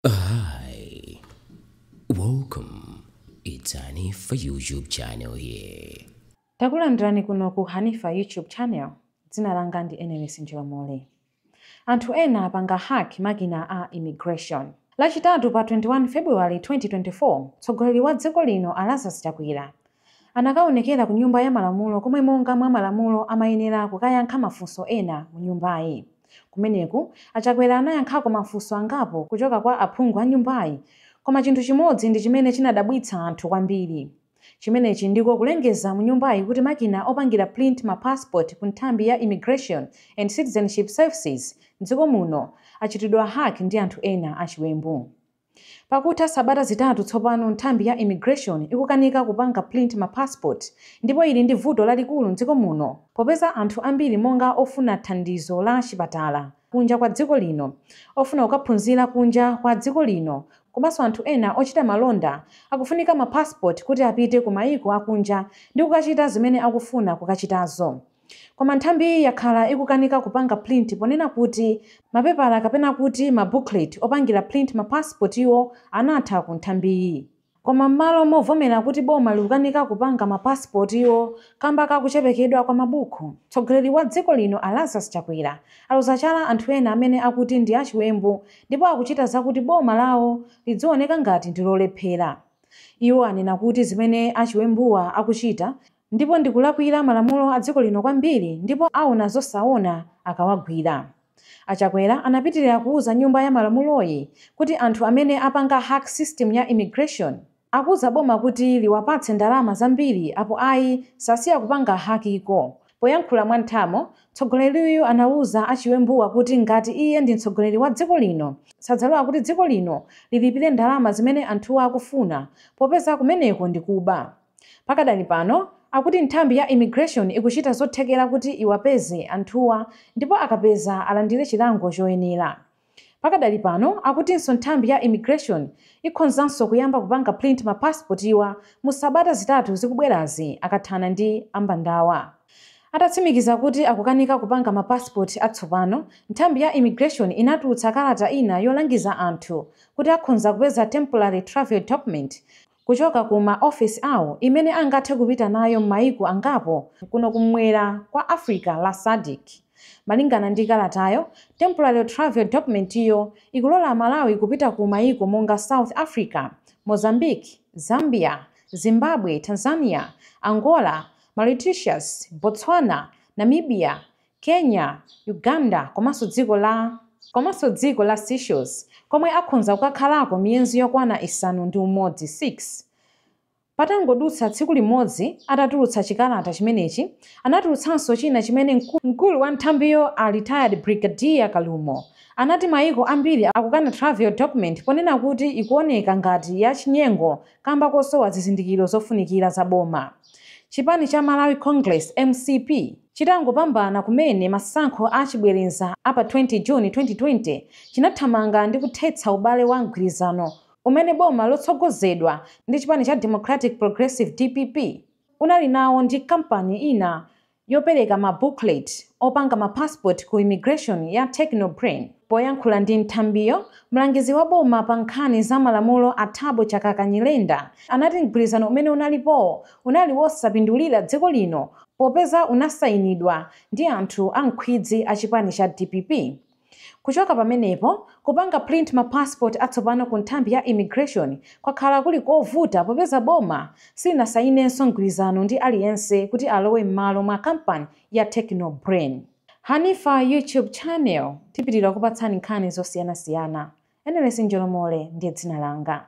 Hi, welcome. It's Hanifa YouTube channel here. Takulandirani kuno ku Hanifa YouTube channel. Dzina langa ndi Chimenechi. Anthu ena apanga haki makina a immigration. Lachitatu pa 21 February 2024, mtsogoleri wa dziko lino Lazarus Chakwera anakawonekera ku nyumba ya malamulo komwe monga mwa malamulo amayenera kukayankha mafunso ena mu nyumbayi. Kumeneku Chakwera anayankhako mafunso angapo kuchoka kwa aphungu anyumbayi, koma chinthu chimodzi ndi chimene chinadabwitsa anthu kwambiri. Chimenechi ndiko kulengeza mu nyumbayi kuti makina opangira print ma passport ku nthambi ya Immigration and Citizenship Services dziko muno achitidwa haki ndi anthu ena achiwembu. Pakutha sabata zitatu tsopano nthambi ya Immigration ikukanika kupanga print ma passport, ndipo ili ndi vuto lalikulu dziko muno popeza anthu ambiri monga ofuna thandizo la chipatala kunja kwa dziko lino, ofuna kukaphunzira kunja kwa dziko lino, komanso anthu ena ochita malonda akufunika ma passport kuti apite ku mayiko akunja ndi kukachita zimene akufuna kukachitazo. Koma nthambi yakhala ikukanika kupanga print ponena kuti mapepala kapena kuti ma booklet opangira print ma passport iwo anatha ku nthambiyi. Koma m'malo movomera kuti boma likukanika kupanga ma passport iwo kamba kakuchepekedwa kwa mabuku, mtsogoleri wa dziko lino Lazarus Chakwera aluza chala anthu ena amene akuti ndi achiwembu ndipo akuchita zakuti boma lawo lidzioneka ngati ndilolephera. Iwo anena kuti zimene achiwembuwa akuchita ndipo ndikulakwira malamulo a dziko lino kwambiri ndipo aona zosaona akawagwira. Chakwera anapitirira kuuza nyumba ya malamuloyi kuti anthu amene apanga hack system ya immigration akuza boma kuti liwapatse ndalama zambiri apo ayi sasiya kupanga hakiko. Poyankhula mwanthamo, mtsogoleriyu anauza achiwembuwa kuti ngati iye ndi mtsogoleri wa dziko lino sadzalola kuti dziko lino lilipire ndalama zimene anthuwa akufuna popeza kumeneko ndi kuba. Pakadali pano akuti nthambi ya Immigration ikuchita zothekera kuti iwapeze anthuwa ndipo akapeza alandire chilango choyenera. Pakadali pano akutinso nthambi ya Immigration ikhonzanso kuyamba kupanga print ma passport iwa mu sabata zitatu zikubwerazi akathana ndi ambandawa. Atatsimikiza kuti akukanika kupanga ma passport atsopano, nthambi ya Immigration inatulutsa kalata ina yolangiza anthu kuti akhonza kupeza temporary travel document kuchoka ku ma office awo imene angathe kupita nayo m'mayiko angapo kuno kumwera kwa Africa la SADC. Malingana ndi kalatayo, temporary travel document iyo ikulola Malawi kupita ku mayiko monga South Africa, Mozambique, Zambia, Zimbabwe, Tanzania, Angola, Mauritius, Botswana, Namibia, Kenya, Uganda, komanso dziko la Seychelles, komwe akhonza kukakhalako miyezi yokwana isanu ndi umodzi 6. Patangodutsa tsiku limodzi atatulutsa chikalata chimenechi, anatulutsanso china chimene mkulu wa nthambiyo retired Brigadier Kalumo anati mayiko ambiri akukana travel document ponena kuti ikuoneka ngati ya chinyengo kamba kosowa zizindikiro zofunikira za boma. Chipani cha Malawi Congress MCP chitangopambana kumene masankho achibwereza apa 20 June 2020 chinathamanga ndi kuthetsa ubale wa mgwirizano umene boma lotsogozedwa ndi chipani cha Democratic Progressive DPP unali nawo ndi kampani ina yopereka ma booklet opanga ma passport ku immigration ya Technobrain. Poyankhula ndi nthambiyo, mlangizi wa boma pa nkhani za malamulo Thabo Chakakanyilenda anati mgwirizano umene unalipo unali wosapindulira dziko lino popeza unasayinidwa ndi anthu ankhwidzi a chipani cha DPP. Kuchoka pamenepo, kupanga print ma passport atsopano ku nthambi ya Immigration kwakhala kuli kovuta popeza boma silinasayinenso mgwirizano ndi aliyense kuti alowe m'malo mwa kampani ya Technobrain. Hanifa YouTube channel tipitirira kupatsani nkhani zosiyanasiyana. Chimenechi ndiye dzina langa.